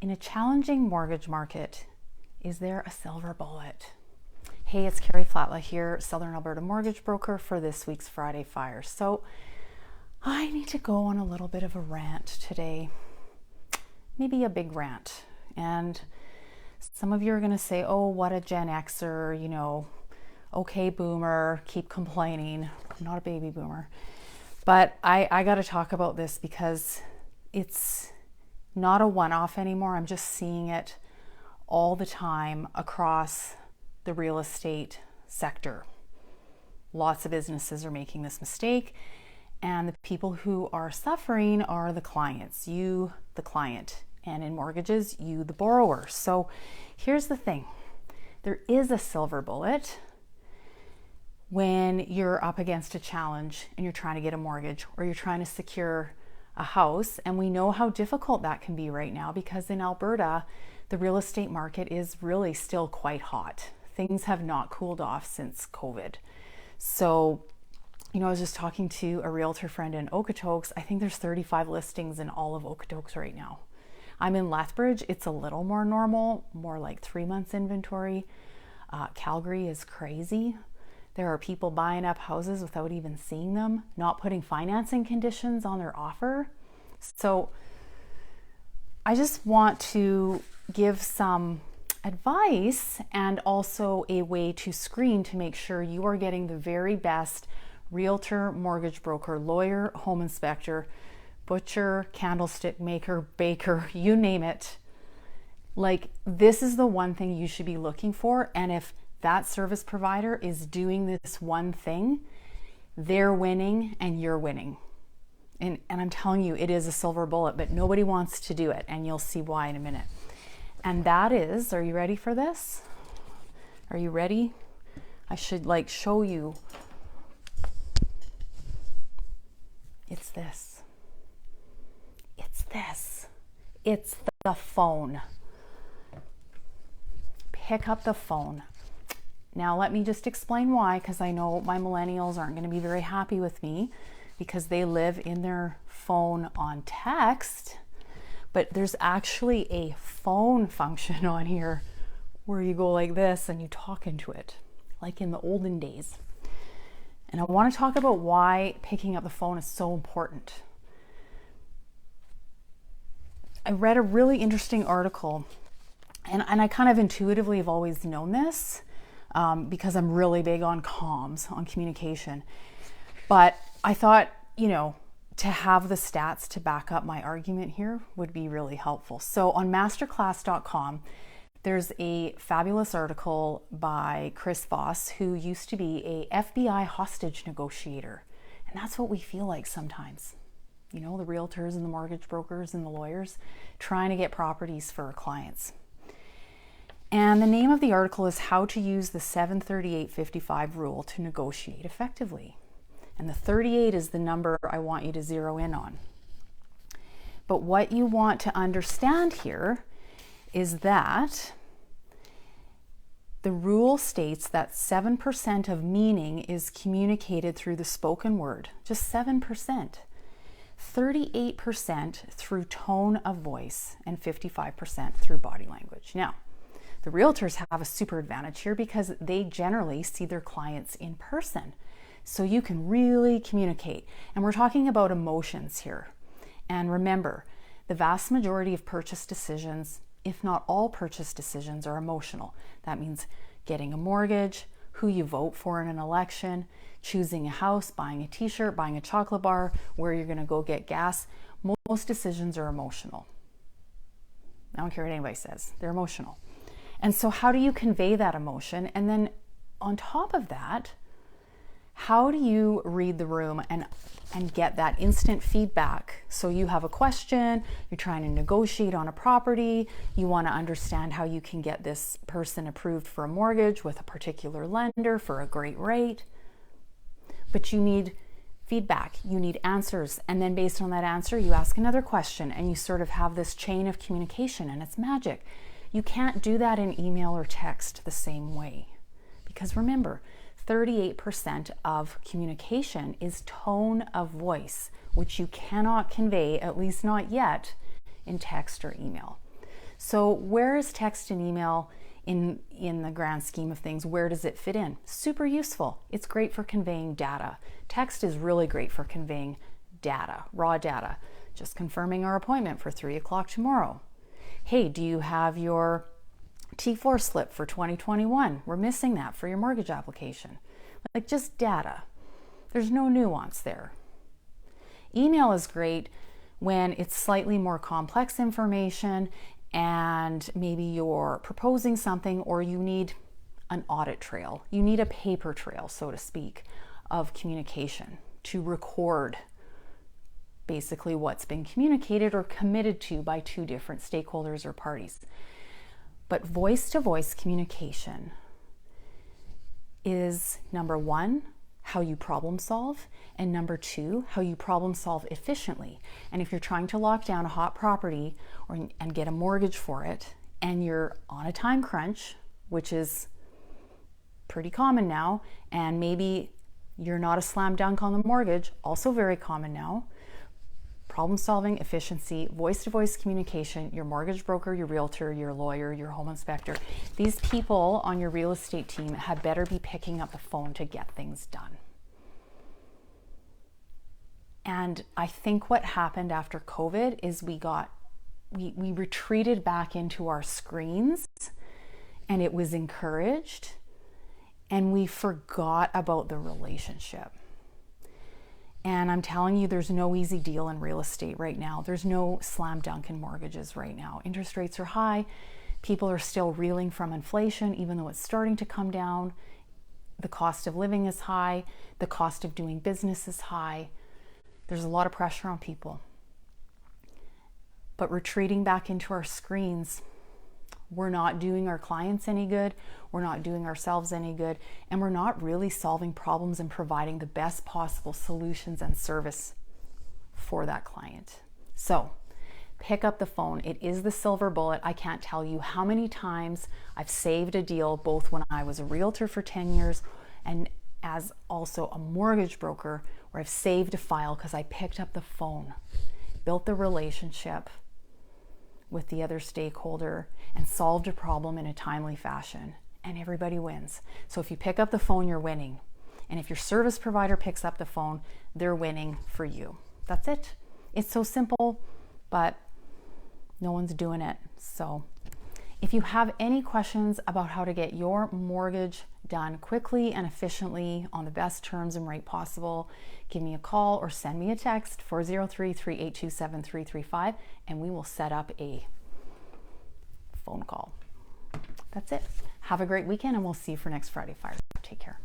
In a challenging mortgage market, is there a silver bullet? Hey, it's Karri Flatla here, Southern Alberta mortgage broker for this week's Friday Fire. So I need to go on a little bit of a rant today, maybe a big rant. And some of you are going to say, oh, what a Gen Xer, okay, boomer, keep complaining. I'm not a baby boomer. But I got to talk about this because it's not a one-off anymore. I'm just seeing it all the time across the real estate sector. Lots of businesses are making this mistake, and the people who are suffering are the clients. You, the client, and in mortgages, you, the borrower. So here's the thing. There is a silver bullet when you're up against a challenge and you're trying to get a mortgage or you're trying to secure a house. And we know how difficult that can be right now because in Alberta, the real estate market is really still quite hot. Things have not cooled off since COVID. So, I was just talking to a realtor friend in Okotoks. I think there's 35 listings in all of Okotoks right now. I'm in Lethbridge. It's a little more normal, more like 3 months inventory. Calgary is crazy. There are people buying up houses without even seeing them, not putting financing conditions on their offer. So I just want to give some advice and also a way to screen to make sure you are getting the very best realtor, mortgage broker, lawyer, home inspector, butcher, candlestick maker, baker, you name it. Like, this is the one thing you should be looking for. And if that service provider is doing this one thing, they're winning and you're winning. And I'm telling you, it is a silver bullet, but nobody wants to do it. And you'll see why in a minute. And that is, are you ready for this? Are you ready? I should show you. It's this. It's this. It's the phone. Pick up the phone. Now, let me just explain why, because I know my millennials aren't going to be very happy with me because they live in their phone on text, but there's actually a phone function on here where you go like this and you talk into it, like in the olden days. And I want to talk about why picking up the phone is so important. I read a really interesting article, and I kind of intuitively have always known this, because I'm really big on comms, on communication. But I thought, to have the stats to back up my argument here would be really helpful. So on masterclass.com, there's a fabulous article by Chris Voss, who used to be a FBI hostage negotiator. And that's what we feel like sometimes. The realtors and the mortgage brokers and the lawyers trying to get properties for our clients. And the name of the article is How to Use the 738-55 Rule to Negotiate Effectively. And the 38 is the number I want you to zero in on. But what you want to understand here is that the rule states that 7% of meaning is communicated through the spoken word, just 7%. 38% through tone of voice, and 55% through body language. Now, the realtors have a super advantage here because they generally see their clients in person. So you can really communicate. And we're talking about emotions here. And remember, the vast majority of purchase decisions, if not all purchase decisions, are emotional. That means getting a mortgage, who you vote for in an election, choosing a house, buying a t-shirt, buying a chocolate bar, where you're going to go get gas. Most decisions are emotional. I don't care what anybody says. They're emotional. And so how do you convey that emotion? And then on top of that, how do you read the room and get that instant feedback? So you have a question, you're trying to negotiate on a property, you want to understand how you can get this person approved for a mortgage with a particular lender for a great rate. But you need feedback, you need answers. And then based on that answer, you ask another question and you sort of have this chain of communication, and it's magic. You can't do that in email or text the same way. Because remember, 38% of communication is tone of voice, which you cannot convey, at least not yet, in text or email. So where is text and email in the grand scheme of things? Where does it fit in? Super useful. It's great for conveying data. Text is really great for conveying data, raw data. Just confirming our appointment for 3 o'clock tomorrow. Hey, do you have your T4 slip for 2021? We're missing that for your mortgage application. Like, just data. There's no nuance there. Email is great when it's slightly more complex information and maybe you're proposing something or you need an audit trail. You need a paper trail, so to speak, of communication to record basically what's been communicated or committed to by two different stakeholders or parties. But voice-to-voice communication is, number one, how you problem solve, and number two, how you problem solve efficiently. And if you're trying to lock down a hot property and get a mortgage for it, and you're on a time crunch, which is pretty common now, and maybe you're not a slam dunk on the mortgage, also very common now, problem solving, efficiency, voice-to-voice communication, your mortgage broker, your realtor, your lawyer, your home inspector, these people on your real estate team had better be picking up the phone to get things done. And I think what happened after COVID is we retreated back into our screens, and it was encouraged, and we forgot about the relationship. And I'm telling you, there's no easy deal in real estate right now. There's no slam dunk in mortgages right now. Interest rates are high. People are still reeling from inflation, even though it's starting to come down. The cost of living is high. The cost of doing business is high. There's a lot of pressure on people. But retreating back into our screens, we're not doing our clients any good, we're not doing ourselves any good, and we're not really solving problems and providing the best possible solutions and service for that client. So pick up the phone. It is the silver bullet. I can't tell you how many times I've saved a deal, both when I was a realtor for 10 years and as also a mortgage broker, where I've saved a file because I picked up the phone, built the relationship with the other stakeholder, and solved a problem in a timely fashion, and everybody wins. So if you pick up the phone, you're winning. And if your service provider picks up the phone, they're winning for you. That's it. It's so simple, but no one's doing it. So if you have any questions about how to get your mortgage done quickly and efficiently on the best terms and rate possible, give me a call or send me a text, 403-382-7335, and we will set up a phone call. That's it. Have a great weekend, and we'll see you for next Friday Fire. Take care.